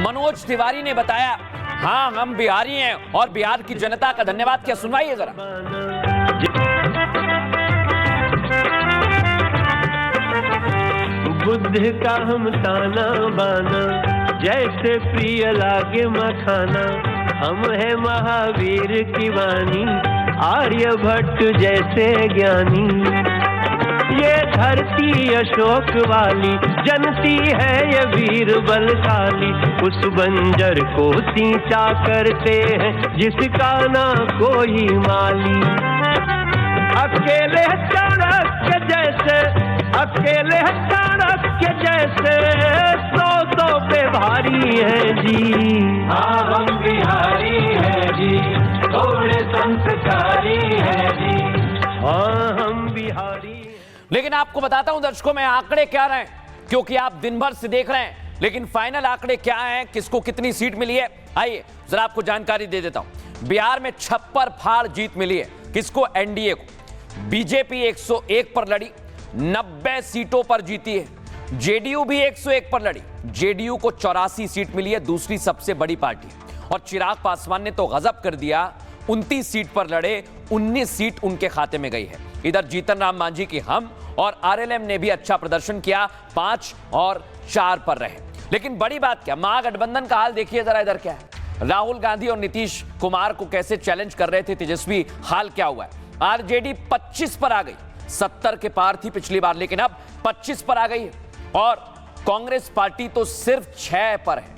मनोज तिवारी ने बताया, हाँ हम बिहारी हैं और बिहार की जनता का धन्यवाद किया। सुनवाइए जरा। बुद्ध का हम ताना बाना, जैसे प्रिय लागे मखाना, हम है महावीर की वाणी, आर्यभट्ट जैसे ज्ञानी। ये धरती अशोक वाली, जनती है ये वीर बलशाली, उस बंजर को सींचा करते हैं जिसका ना कोई माली। अकेले चाणक्य जैसे, अकेले चाणक्य जैसे, सौ पे भारी है जी। हाँ हम बिहारी है जी, थोड़े संस्कारी है जी। हाँ हम बिहारी। लेकिन आपको बताता हूं दर्शकों में आंकड़े क्या रहे, क्योंकि आप दिन भर से देख रहे हैं, लेकिन फाइनल आंकड़े क्या हैं, किसको कितनी सीट मिली है, आइए जरा आपको जानकारी दे देता हूं। बिहार में छप्पर फाड़ जीत मिली है, किसको? एनडीए को। बीजेपी 101 पर लड़ी, 90 सीटों पर जीती है। जेडीयू भी 101 पर लड़ी, जेडीयू को 84 सीट मिली है, दूसरी सबसे बड़ी पार्टी। और चिराग पासवान ने तो गजब कर दिया, 29 सीट पर लड़े, 19 सीट उनके खाते में गई है। इधर जीतन राम मांझी की हम और आरएलएम ने भी अच्छा प्रदर्शन किया, 5 और 4 पर रहे। लेकिन बड़ी बात क्या, महागठबंधन का हाल देखिए जरा, इधर क्या है। राहुल गांधी और नीतीश कुमार को कैसे चैलेंज कर रहे थे तेजस्वी, हाल क्या हुआ है। आरजेडी 25 पर आ गई, 70 के पार थी पिछली बार, लेकिन अब 25 पर आ गई है। और कांग्रेस पार्टी तो सिर्फ 6 पर है,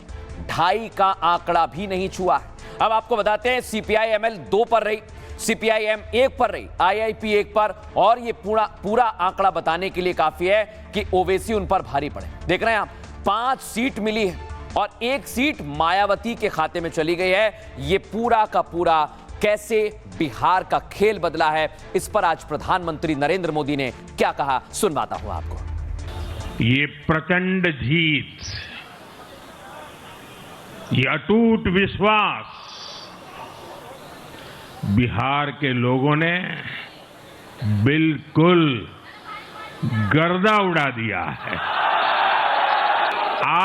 2.5 का आंकड़ा भी नहीं छुआ है। अब आपको बताते हैं, सीपीआई-एमएल 2 पर रही, सीपीआई-एम 1 पर रही, आईआईपी 1 पर, और ये पूरा आंकड़ा बताने के लिए काफी है कि ओवैसी उन पर भारी पड़े। देख रहे हैं आप, 5 सीट मिली है और 1 सीट मायावती के खाते में चली गई है। ये पूरा का पूरा कैसे बिहार का खेल बदला है, इस पर आज प्रधानमंत्री नरेंद्र मोदी ने क्या कहा, सुनवाता हूं आपको। ये प्रचंड जीत, ये अटूट विश्वास बिहार के लोगों ने बिल्कुल गर्दा उड़ा दिया है।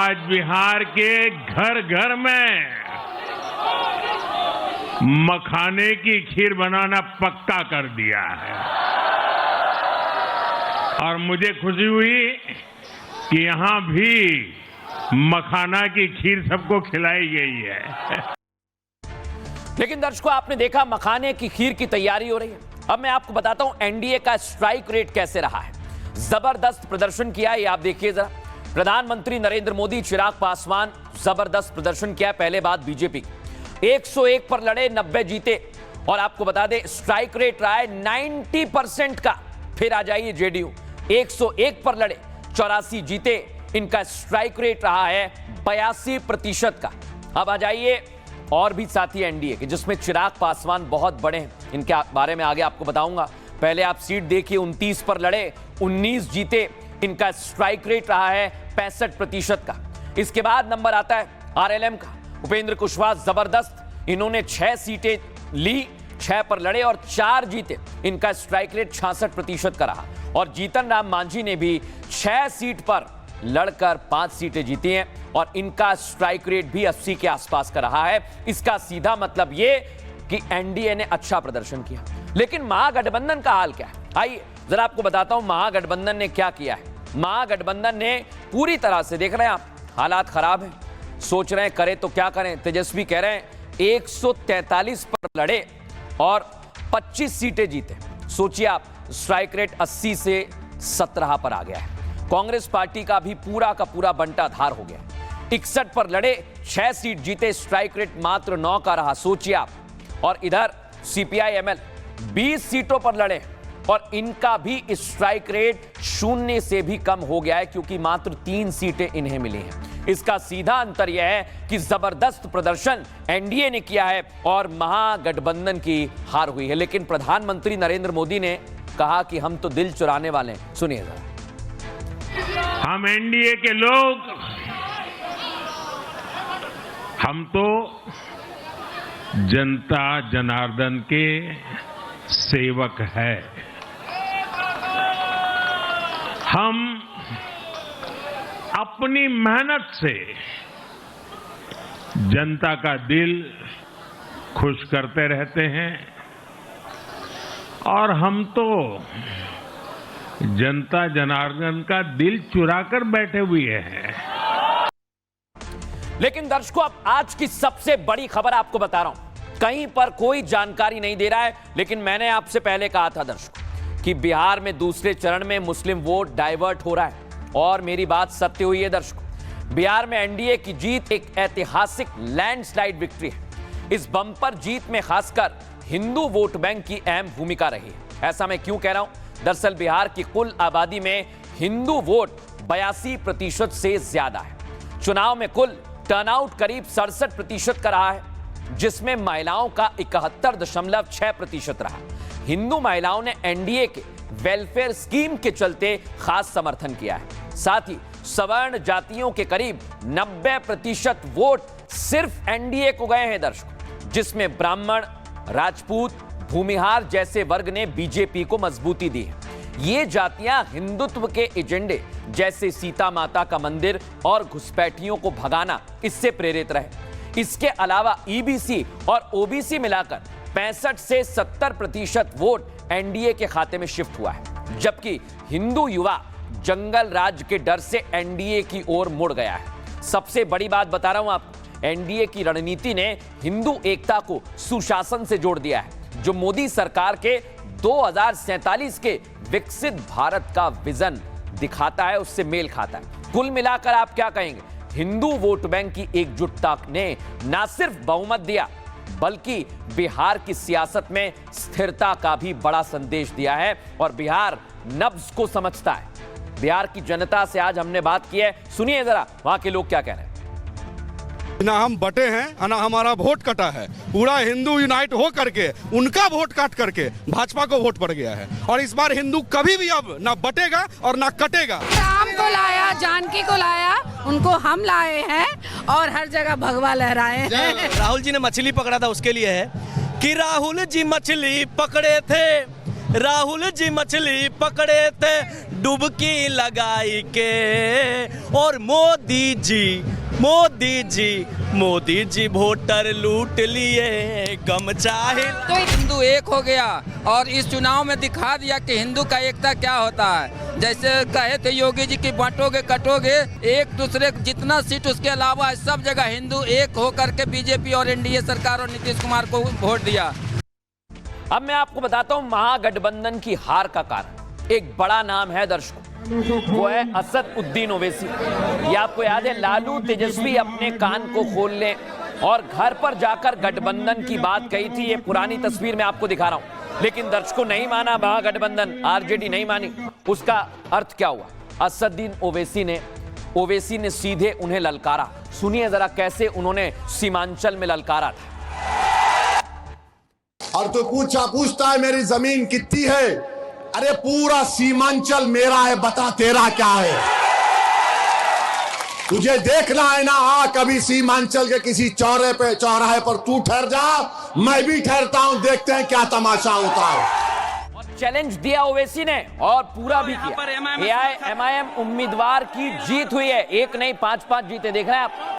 आज बिहार के घर घर में मखाने की खीर बनाना पक्का कर दिया है। और मुझे खुशी हुई कि यहां भी मखाना की खीर सबको खिलाई गई है। लेकिन दर्शकों, आपने देखा मखाने की खीर की तैयारी हो रही है। अब मैं आपको बताता हूं एनडीए का स्ट्राइक रेट कैसे रहा है। जबरदस्त प्रदर्शन किया है, ये आप देखिए जरा। प्रधानमंत्री नरेंद्र मोदी, चिराग पासवान, जबरदस्त प्रदर्शन किया। पहले बात बीजेपी, 101 पर लड़े, 90 जीते। और आपको बता दें स्ट्राइक रेट रहा है 90% का। फिर आ जाइए जेडीयू, 101 पर लड़े, 84 जीते, इनका स्ट्राइक रेट रहा है 82% का। अब आ जाइए और भी साथी एनडीए के, जिसमें चिराग पासवान बहुत बड़े हैं, इनके बारे में आगे आपको बताऊंगा। पहले आप सीट देखिए, 29 पर लड़े, 19 जीते, इनका स्ट्राइक रेट रहा है 65% का। इसके बाद नंबर आता है आरएलएम का, उपेंद्र कुशवाहा जबरदस्त, इन्होंने 6 सीटें ली, 6 पर लड़े और 4 जीते, इनका स्ट्राइक रेट 66% का रहा। और जीतन राम मांझी ने भी 6 सीट पर लड़कर 5 सीटें जीती हैं और इनका स्ट्राइक रेट भी 80 के आसपास का रहा है। इसका सीधा मतलब यह कि एनडीए ने अच्छा प्रदर्शन किया। लेकिन महागठबंधन का हाल क्या है, आइए जरा आपको बताता हूं महागठबंधन ने क्या किया है। महागठबंधन ने पूरी तरह से, देख रहे हैं आप, हालात खराब हैं, सोच रहे हैं करें तो क्या करें। तेजस्वी कह रहे हैं 143 पर लड़े और 25 सीटें जीते। सोचिए आप, स्ट्राइक रेट 80 से 17 पर आ गया है। कांग्रेस पार्टी का भी पूरा का पूरा बंटाधार हो गया, 61 पर लड़े, 6 सीट जीते, स्ट्राइक रेट मात्र 9 का रहा, सोचिए आप। और इधर सीपीआई-एमएल 20 सीटों पर लड़े और इनका भी स्ट्राइक रेट 0 से भी कम हो गया है, क्योंकि मात्र 3 सीटें इन्हें मिली हैं। इसका सीधा अंतर यह है कि जबरदस्त प्रदर्शन एनडीए ने किया है और महागठबंधन की हार हुई है। लेकिन प्रधानमंत्री नरेंद्र मोदी ने कहा कि हम तो दिल चुराने वाले हैं, सुनिए जरा। हम एनडीए के लोग, हम तो जनता जनार्दन के सेवक है। हम अपनी मेहनत से जनता का दिल खुश करते रहते हैं और हम तो जनता जनार्दन का दिल चुरा कर बैठे हुए हैं। लेकिन दर्शकों, अब आज की सबसे बड़ी खबर आपको बता रहा हूं। कहीं पर कोई जानकारी नहीं दे रहा है, लेकिन मैंने आपसे पहले कहा था दर्शकों कि बिहार में दूसरे चरण में मुस्लिम वोट डाइवर्ट हो रहा है और मेरी बात सत्य हुई है दर्शकों। बिहार में एनडीए की जीत एक ऐतिहासिक लैंडस्लाइड विक्ट्री है। इस बम्पर जीत में खासकर हिंदू वोट बैंक की अहम भूमिका रही है। ऐसा मैं क्यों कह रहा हूं? दरअसल बिहार की कुल आबादी में हिंदू वोट 82% से ज्यादा है। चुनाव में कुल टर्नआउट करीब 67% का रहा है, जिसमें महिलाओं का 71.6% रहा। हिंदू महिलाओं ने एनडीए के वेलफेयर स्कीम के चलते खास समर्थन किया है। साथ ही सवर्ण जातियों के करीब 90% वोट सिर्फ एनडीए को गए हैं दर्शकों, जिसमें ब्राह्मण, राजपूत, भूमिहार जैसे वर्ग ने बीजेपी को मजबूती दी है। ये जातियां हिंदुत्व के एजेंडे जैसे सीता माता का मंदिर और घुसपैठियों को भगाना इससे प्रेरित रहे। इसके अलावा ईबीसी और ओबीसी मिलाकर 65 से 70% वोट एनडीए के खाते में शिफ्ट हुआ है, जबकि हिंदू युवा जंगल राज के डर से एनडीए की ओर मुड़ गया है। सबसे बड़ी बात बता रहा हूं आपको, एनडीए की रणनीति ने हिंदू एकता को सुशासन से जोड़ दिया है, जो मोदी सरकार के 2047 के विकसित भारत का विजन दिखाता है, उससे मेल खाता है। कुल मिलाकर आप क्या कहेंगे? हिंदू वोट बैंक की एकजुटता ने न सिर्फ बहुमत दिया, बल्कि बिहार की सियासत में स्थिरता का भी बड़ा संदेश दिया है और बिहार नब्ज को समझता है। बिहार की जनता से आज हमने बात की है, सुनिए जरा वहां के लोग क्या कह रहे हैं। ना हम बटे हैं ना हमारा वोट कटा है। पूरा हिंदू यूनाइट हो करके उनका वोट काट करके भाजपा को वोट पड़ गया है और इस बार हिंदू कभी भी अब ना बटेगा और ना कटेगा। राम को लाया, जानकी को लाया, उनको हम लाए हैं और हर जगह भगवा लहराए हैं। राहुल जी ने मछली पकड़ा था, उसके लिए है कि राहुल जी मछली पकड़े थे, राहुल जी मछली पकड़े थे डुबकी लगाई के, और मोदी जी वोटर लूट लिए गम चाहे। तो हिंदू एक हो गया और इस चुनाव में दिखा दिया कि हिंदू का एकता क्या होता है। जैसे कहे थे योगी जी की बांटोगे कटोगे, एक दूसरे जितना सीट, उसके अलावा सब जगह हिंदू एक होकर के बीजेपी और एनडीए सरकार और नीतीश कुमार को वोट दिया। अब मैं आपको बताता हूं महागठबंधन की हार का कारण। एक बड़ा नाम है दर्शकों, वो है असद उद्दीन ओवैसी। ये आपको याद है, लालू तेजस्वी अपने कान को खोल लें और घर पर जाकर गठबंधन की बात कही थी। ये पुरानी तस्वीर मैं आपको दिखा रहा हूं, लेकिन दर्शकों नहीं माना महागठबंधन, आरजेडी नहीं मानी। उसका अर्थ क्या हुआ? असदुद्दीन ओवैसी ने सीधे उन्हें ललकारा। सुनिए जरा कैसे उन्होंने सीमांचल में ललकारा था। और तो पूछता है मेरी जमीन कितनी है? अरे पूरा सीमांचल मेरा है, बता तेरा क्या है? तुझे देखना है ना, आ कभी सीमांचल के किसी चौराहे पर तू ठहर जा, मैं भी ठहरता हूं, देखते हैं क्या तमाशा होता है। और चैलेंज दिया ओवैसी ने और पूरा भी किया। एआईएमआईएम उम्मीदवार की जीत हुई है, एक नहीं 5-5 जीते। देख रहे हैं आप।